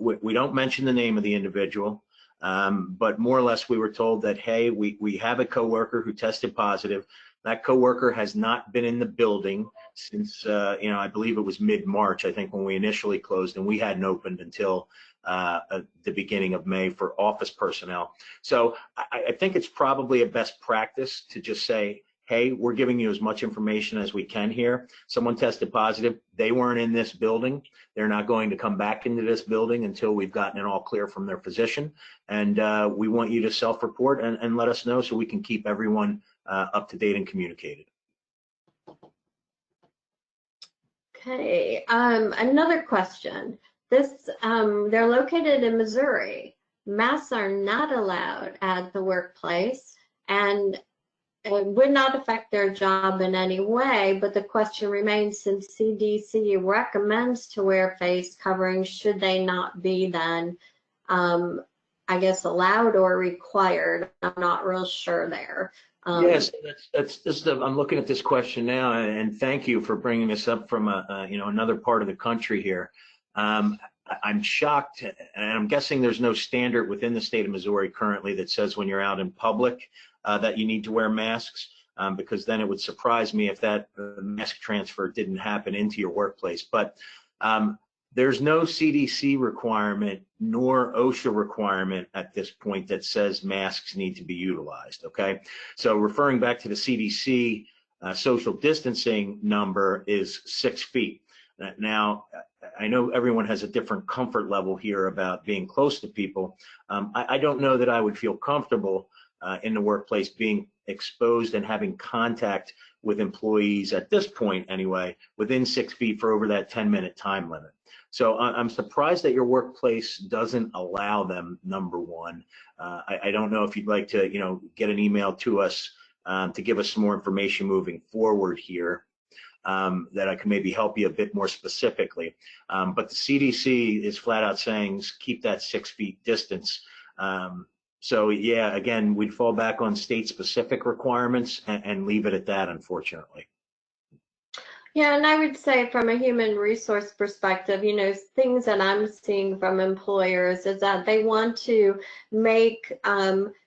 We don't mention the name of the individual, but more or less we were told that, hey, we have a coworker who tested positive. That coworker has not been in the building since, I believe it was mid-March, I think, when we initially closed, and we hadn't opened until the beginning of May for office personnel. So I think it's probably a best practice to just say, hey, we're giving you as much information as we can here. Someone tested positive. They weren't in this building. They're not going to come back into this building until we've gotten it all clear from their physician. And we want you to self-report and let us know so we can keep everyone up to date and communicated. Okay, another question. They're located in Missouri. Masks are not allowed at the workplace, and it would not affect their job in any way, but the question remains, since CDC recommends to wear face coverings, should they not be then, I guess, allowed or required? I'm not real sure there. Yes, I'm looking at this question now, and thank you for bringing this up from another part of the country here. I'm shocked, and I'm guessing there's no standard within the state of Missouri currently that says when you're out in public that you need to wear masks, because then it would surprise me if that mask transfer didn't happen into your workplace. But there's no CDC requirement nor OSHA requirement at this point that says masks need to be utilized, okay? So referring back to the CDC social distancing number is 6 feet. Now, I know everyone has a different comfort level here about being close to people. I don't know that I would feel comfortable in the workplace being exposed and having contact with employees at this point anyway, within 6 feet for over that 10-minute time limit. So I'm surprised that your workplace doesn't allow them, number one. I don't know if you'd like to, get an email to us to give us some more information moving forward here. That I can maybe help you a bit more specifically. But the CDC is flat out saying keep that 6 feet distance. So yeah, again, we'd fall back on state specific requirements and leave it at that, unfortunately. Yeah, and I would say from a human resource perspective, things that I'm seeing from employers is that they want to make,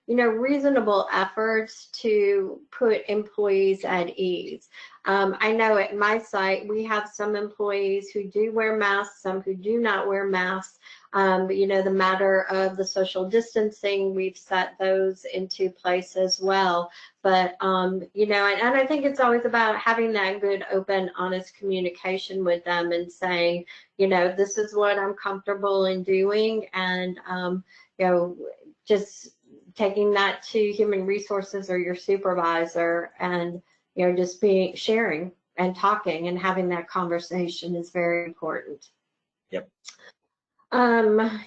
reasonable efforts to put employees at ease. I know at my site, we have some employees who do wear masks, some who do not wear masks. The matter of the social distancing, we've set those into place as well. But, and I think it's always about having that good, open, honest communication with them and saying, this is what I'm comfortable in doing. And, just taking that to human resources or your supervisor and, just sharing and talking and having that conversation is very important. Yep.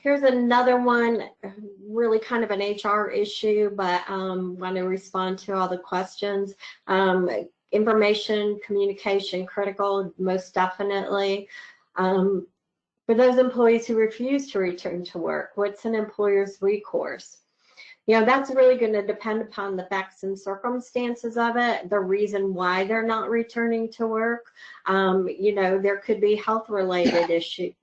Here's another one, really kind of an HR issue, but want to respond to all the questions. Information, communication, critical, most definitely. For those employees who refuse to return to work, what's an employer's recourse? That's really going to depend upon the facts and circumstances of it, the reason why they're not returning to work. There could be health-related issues,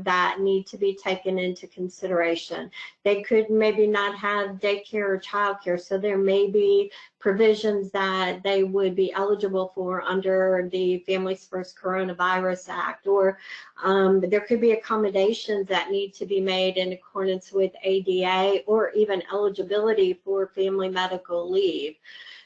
that need to be taken into consideration. They could maybe not have daycare or childcare, so there may be provisions that they would be eligible for under the Families First Coronavirus Act, or there could be accommodations that need to be made in accordance with ADA, or even eligibility for family medical leave.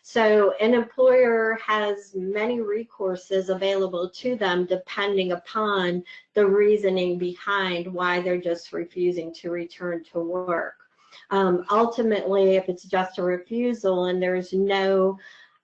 So an employer has many recourses available to them depending upon the reasoning behind why they're just refusing to return to work. Ultimately, if it's just a refusal and there's no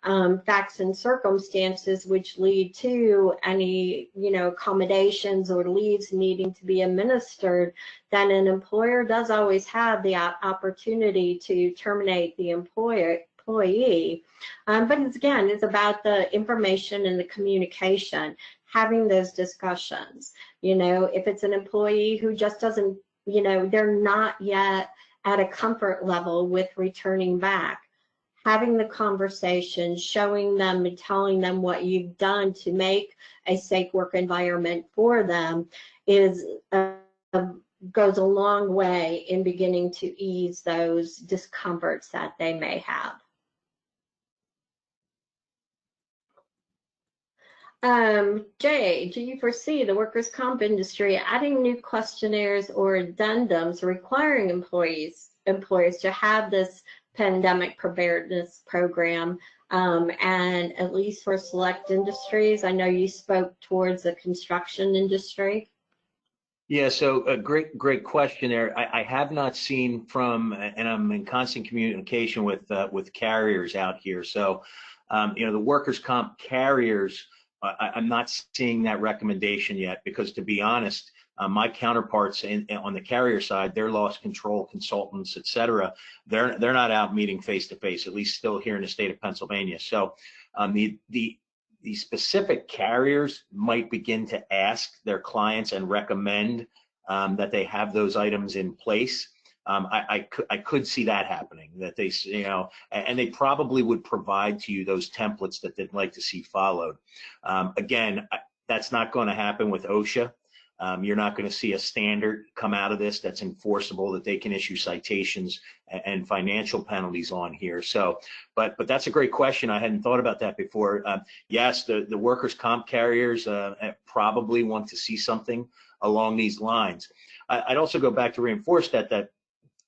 facts and circumstances which lead to any, accommodations or leaves needing to be administered, then an employer does always have the opportunity to terminate the employee. But it's about the information and the communication, having those discussions. If it's an employee who just doesn't, they're not yet at a comfort level with returning back, having the conversation, showing them and telling them what you've done to make a safe work environment for them goes a long way in beginning to ease those discomforts that they may have. Jay, do you foresee the workers' comp industry adding new questionnaires or addendums requiring employers to have this pandemic preparedness program, and at least for select industries? I know you spoke towards the construction industry. Yeah, so a great question there. I have not seen from, and I'm in constant communication with carriers out here. So, the workers' comp carriers, I'm not seeing that recommendation yet, because to be honest, my counterparts on the carrier side, their loss control consultants, et cetera, they're not out meeting face to face, at least still here in the state of Pennsylvania. So the specific carriers might begin to ask their clients and recommend that they have those items in place. I could see that happening, that they, and they probably would provide to you those templates that they'd like to see followed. Again, that's not going to happen with OSHA. You're not going to see a standard come out of this that's enforceable, that they can issue citations and financial penalties on here. So, but that's a great question. I hadn't thought about that before. Yes, the workers' comp carriers probably want to see something along these lines. I'd also go back to reinforce that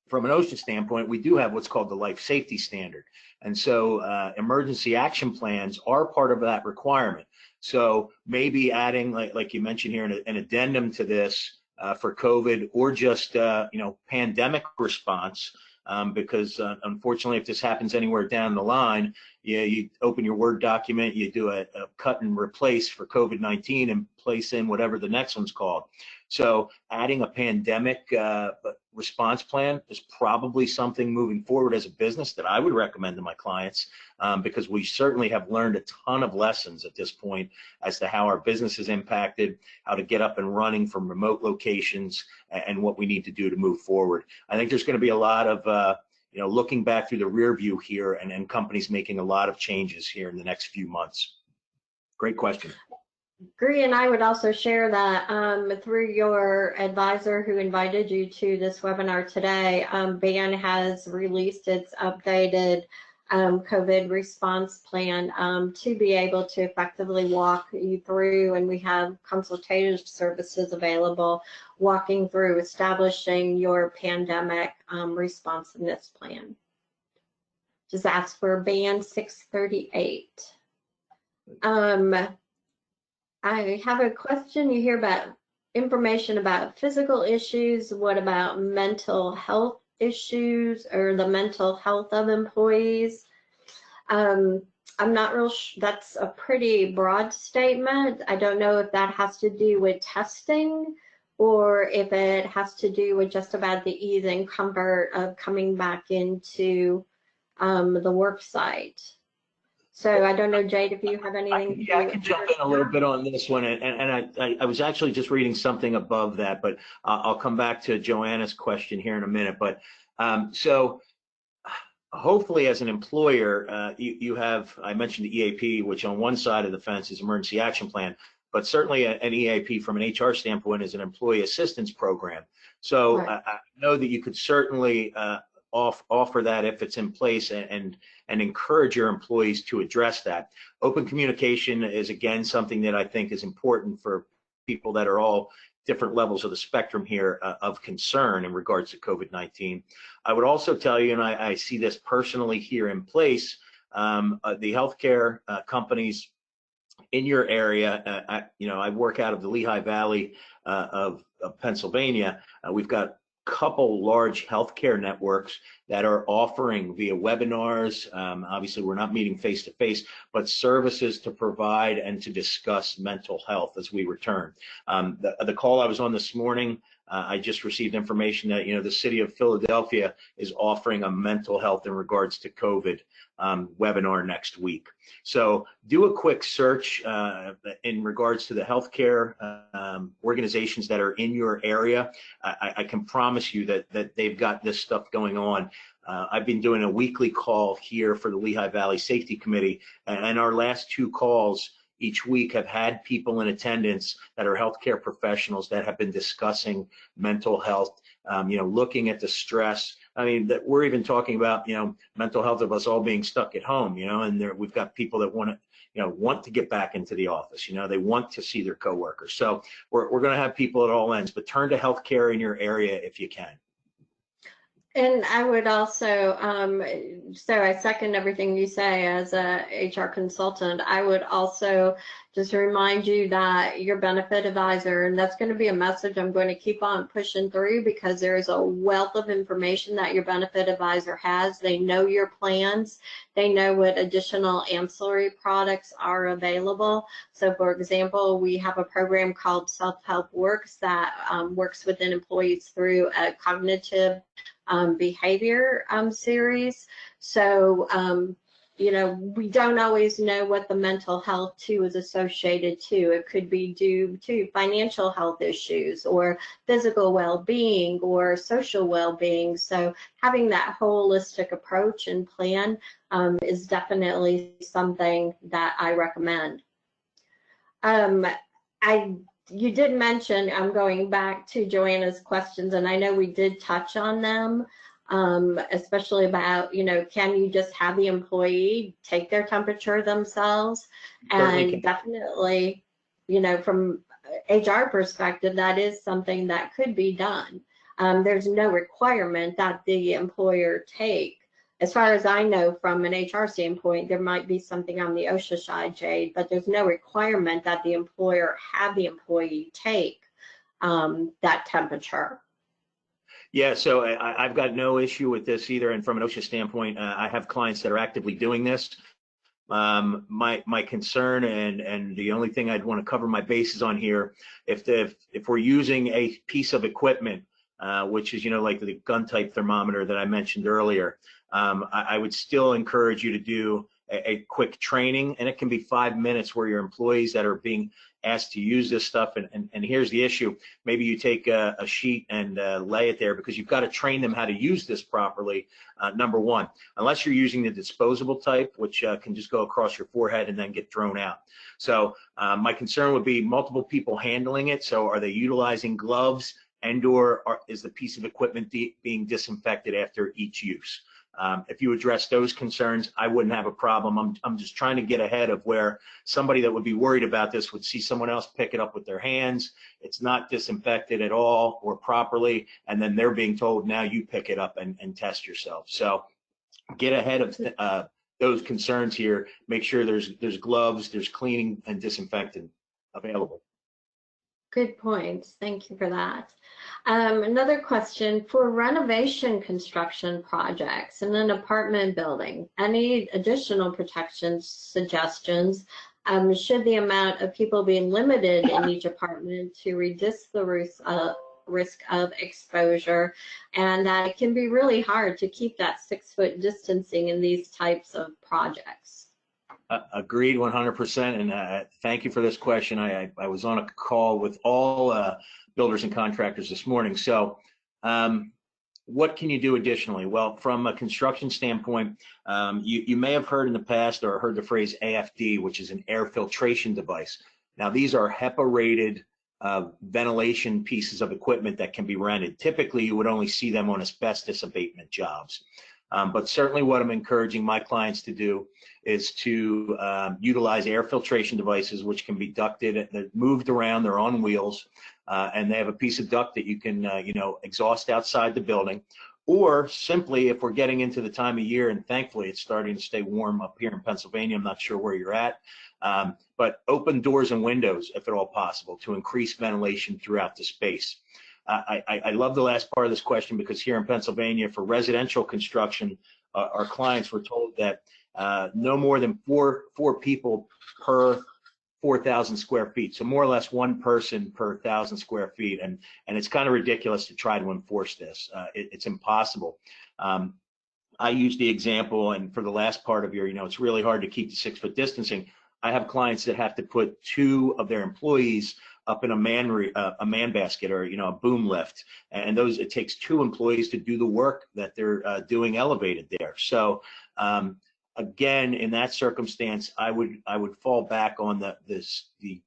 from an OSHA standpoint, we do have what's called the life safety standard. And so emergency action plans are part of that requirement. So maybe adding, like you mentioned here, an addendum to this for COVID, or just pandemic response, because unfortunately, if this happens anywhere down the line, you open your Word document, you do a cut and replace for COVID-19 and place in whatever the next one's called. So adding a pandemic response plan is probably something moving forward as a business that I would recommend to my clients, because we certainly have learned a ton of lessons at this point as to how our business is impacted, how to get up and running from remote locations, and what we need to do to move forward. I think there's going to be a lot of looking back through the rear view here, and companies making a lot of changes here in the next few months. Great question. Agree, and I would also share that through your advisor who invited you to this webinar today, BAN has released its updated COVID response plan to be able to effectively walk you through, and we have consultative services available walking through establishing your pandemic responsiveness plan. Just ask for BAN 638. I have a question. You hear about information about physical issues. What about mental health issues or the mental health of employees? I'm not real sure. That's a pretty broad statement. I don't know if that has to do with testing or if it has to do with just about the ease and comfort of coming back into the work site. So I don't know, Jade, if you have anything. I can jump in a little bit on this one, and I was actually just reading something above that, but I'll come back to Joanna's question here in a minute. But so hopefully, as an employer, you have, I mentioned the EAP, which on one side of the fence is emergency action plan, but certainly an EAP from an HR standpoint is an employee assistance program. So right. I know that you could certainly offer that if it's in place, and encourage your employees to address that. Open communication is, again, something that I think is important for people that are all different levels of the spectrum here of concern in regards to COVID-19. I would also tell you, and I see this personally here in place, the healthcare companies in your area. I work out of the Lehigh Valley of Pennsylvania. We've got couple large healthcare networks that are offering via webinars. Obviously, we're not meeting face to face, but services to provide and to discuss mental health as we return. The call I was on this morning, I just received information that the city of Philadelphia is offering a mental health in regards to COVID webinar next week. So do a quick search in regards to the healthcare organizations that are in your area. I can promise you that they've got this stuff going on. I've been doing a weekly call here for the Lehigh Valley Safety Committee, and our last two calls each week have had people in attendance that are healthcare professionals that have been discussing mental health, looking at the stress. I mean, that we're even talking about, mental health of us all being stuck at home, and we've got people that want to get back into the office. They want to see their coworkers. So we're going to have people at all ends, but turn to healthcare in your area if you can. And I would also, so I second everything you say as a HR consultant. I would also just remind you that your benefit advisor, and that's going to be a message I'm going to keep on pushing through, because there is a wealth of information that your benefit advisor has. They know your plans. They know what additional ancillary products are available. So for example, we have a program called Self-Help Works that works within employees through a cognitive behavior series. So, we don't always know what the mental health too is associated to. It could be due to financial health issues or physical well-being or social well-being. So having that holistic approach and plan is definitely something that I recommend. I You did mention, I'm going back to Joanna's questions, and I know we did touch on them, especially about, can you just have the employee take their temperature themselves? Certainly And can. definitely, from HR perspective, that is something that could be done. There's no requirement that the employer take. As far as I know, from an HR standpoint, there might be something on the OSHA side, Jade, but there's no requirement that the employer have the employee take that temperature. Yeah, so I've got no issue with this either. And from an OSHA standpoint, I have clients that are actively doing this. My concern and the only thing I'd want to cover my bases on here, if we're using a piece of equipment, which is like the gun type thermometer that I mentioned earlier, I would still encourage you to do a quick training, and it can be 5 minutes where your employees that are being asked to use this stuff, and here's the issue, maybe you take a sheet and lay it there, because you've got to train them how to use this properly, number one, unless you're using the disposable type, which can just go across your forehead and then get thrown out. So my concern would be multiple people handling it. So are they utilizing gloves, and or is the piece of equipment being disinfected after each use? If you address those concerns, I wouldn't have a problem. I'm just trying to get ahead of where somebody that would be worried about this would see someone else pick it up with their hands. It's not disinfected at all or properly, and then they're being told, now you pick it up and test yourself. So get ahead of those concerns here. Make sure there's gloves, there's cleaning and disinfectant available. Good points. Thank you for that. Another question, for renovation construction projects in an apartment building, any additional protection suggestions? Should the amount of people be limited in each apartment to reduce the risk of exposure? And that it can be really hard to keep that 6-foot distancing in these types of projects. Agreed 100%, and thank you for this question. I was on a call with all builders and contractors this morning. So what can you do additionally? Well, from a construction standpoint, you may have heard in the past or heard the phrase AFD, which is an air filtration device. Now, these are HEPA-rated ventilation pieces of equipment that can be rented. Typically, you would only see them on asbestos abatement jobs. But certainly what I'm encouraging my clients to do is to utilize air filtration devices, which can be ducted, moved around, they're on wheels, and they have a piece of duct that you can, exhaust outside the building. Or simply, if we're getting into the time of year, and thankfully it's starting to stay warm up here in Pennsylvania, I'm not sure where you're at, but open doors and windows, if at all possible, to increase ventilation throughout the space. I love the last part of this question, because here in Pennsylvania, for residential construction, our clients were told that no more than four people per 4,000 square feet. So more or less one person per 1,000 square feet. And it's kind of ridiculous to try to enforce this. It's impossible. I use the example, and for the last part of your, it's really hard to keep the 6-foot distancing. I have clients that have to put 2 of their employees up in a man basket, or a boom lift, and it takes 2 employees to do the work that they're doing elevated there. So again, in that circumstance, I would fall back on the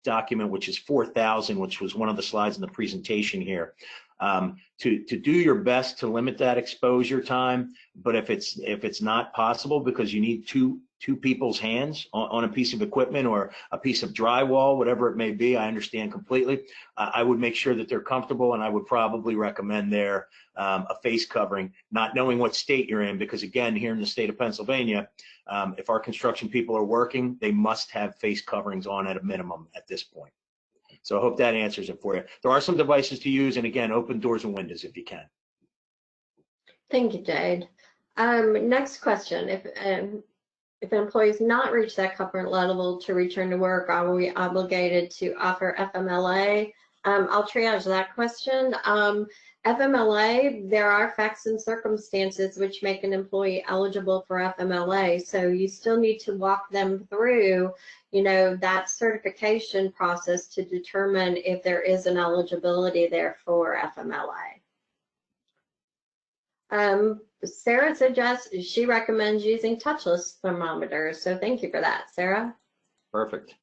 document, which is 4,000, which was one of the slides in the presentation here, to do your best to limit that exposure time. But if it's not possible, because you need two people's hands on a piece of equipment or a piece of drywall, whatever it may be, I understand completely. I would make sure that they're comfortable, and I would probably recommend there a face covering, not knowing what state you're in, because again, here in the state of Pennsylvania, if our construction people are working, they must have face coverings on at a minimum at this point. So I hope that answers it for you. There are some devices to use, and again, open doors and windows if you can. Thank you, Jade. Next question. If employees not reach that comfort level to return to work, are we obligated to offer FMLA? I'll triage that question. FMLA, there are facts and circumstances which make an employee eligible for FMLA. So you still need to walk them through, that certification process to determine if there is an eligibility there for FMLA. Sarah suggests, she recommends using touchless thermometers. So thank you for that, Sarah. Perfect.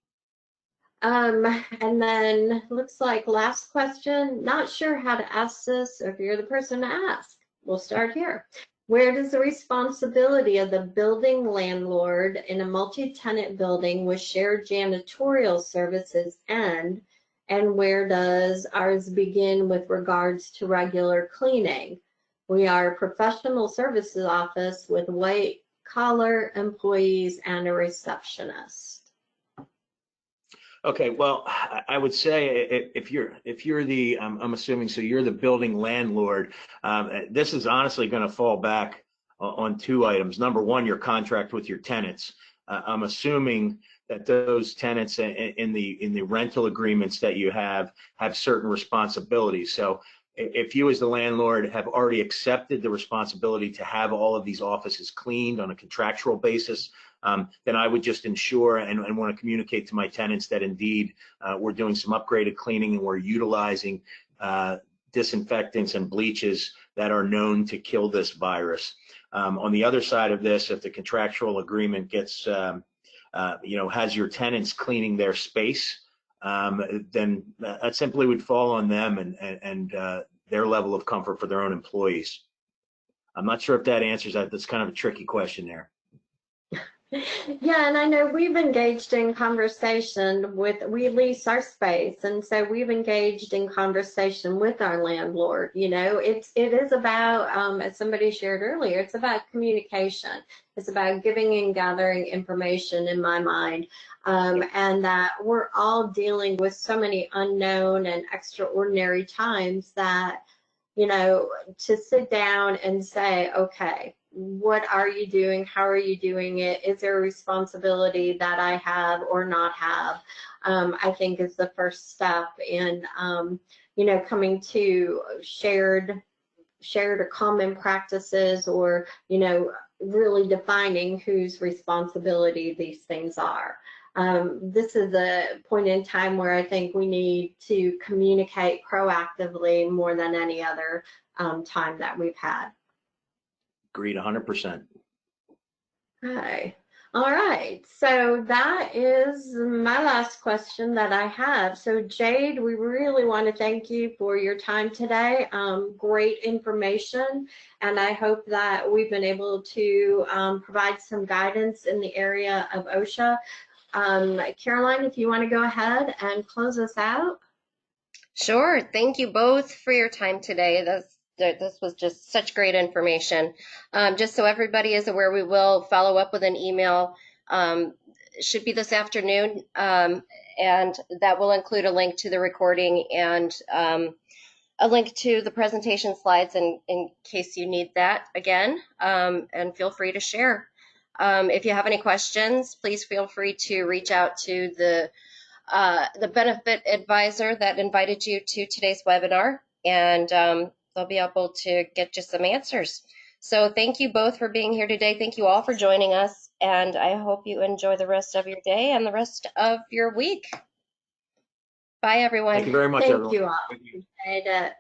And then looks like last question, not sure how to ask this, or if you're the person to ask. We'll start here. Where does the responsibility of the building landlord in a multi-tenant building with shared janitorial services end? And where does ours begin with regards to regular cleaning? We are a professional services office with white collar employees and a receptionist. Okay, well, I would say if you're the I'm assuming so you're the building landlord. This is honestly going to fall back on two items. Number one, your contract with your tenants. I'm assuming that those tenants in the rental agreements that you have certain responsibilities. So if you as the landlord have already accepted the responsibility to have all of these offices cleaned on a contractual basis, then I would just ensure and want to communicate to my tenants that indeed we're doing some upgraded cleaning and we're utilizing disinfectants and bleaches that are known to kill this virus. On the other side of this, if the contractual agreement gets, has your tenants cleaning their space, then that simply would fall on them and their level of comfort for their own employees. I'm not sure if that answers that. That's kind of a tricky question there. Yeah, and I know we've engaged in conversation we lease our space, and so we've engaged in conversation with our landlord. It is about, as somebody shared earlier, it's about communication. It's about giving and gathering information, in my mind, and that we're all dealing with so many unknown and extraordinary times that, to sit down and say, okay, what are you doing? How are you doing it? Is there a responsibility that I have or not have? I think is the first step in, coming to shared or common practices, or, really defining whose responsibility these things are. This is a point in time where I think we need to communicate proactively more than any other time that we've had. Agreed 100%. Okay. All right. So that is my last question that I have. So Jade, we really want to thank you for your time today. Great information. And I hope that we've been able to provide some guidance in the area of OSHA. Caroline, if you want to go ahead and close us out. Sure. Thank you both for your time today. This was just such great information. Just so everybody is aware, we will follow up with an email. It should be this afternoon, and that will include a link to the recording and a link to the presentation slides in case you need that again, and feel free to share. If you have any questions, please feel free to reach out to the benefit advisor that invited you to today's webinar, and they'll be able to get you some answers. So thank you both for being here today. Thank you all for joining us, and I hope you enjoy the rest of your day and the rest of your week. Bye, everyone. Thank you very much, Thank everyone. you all. Appreciate it.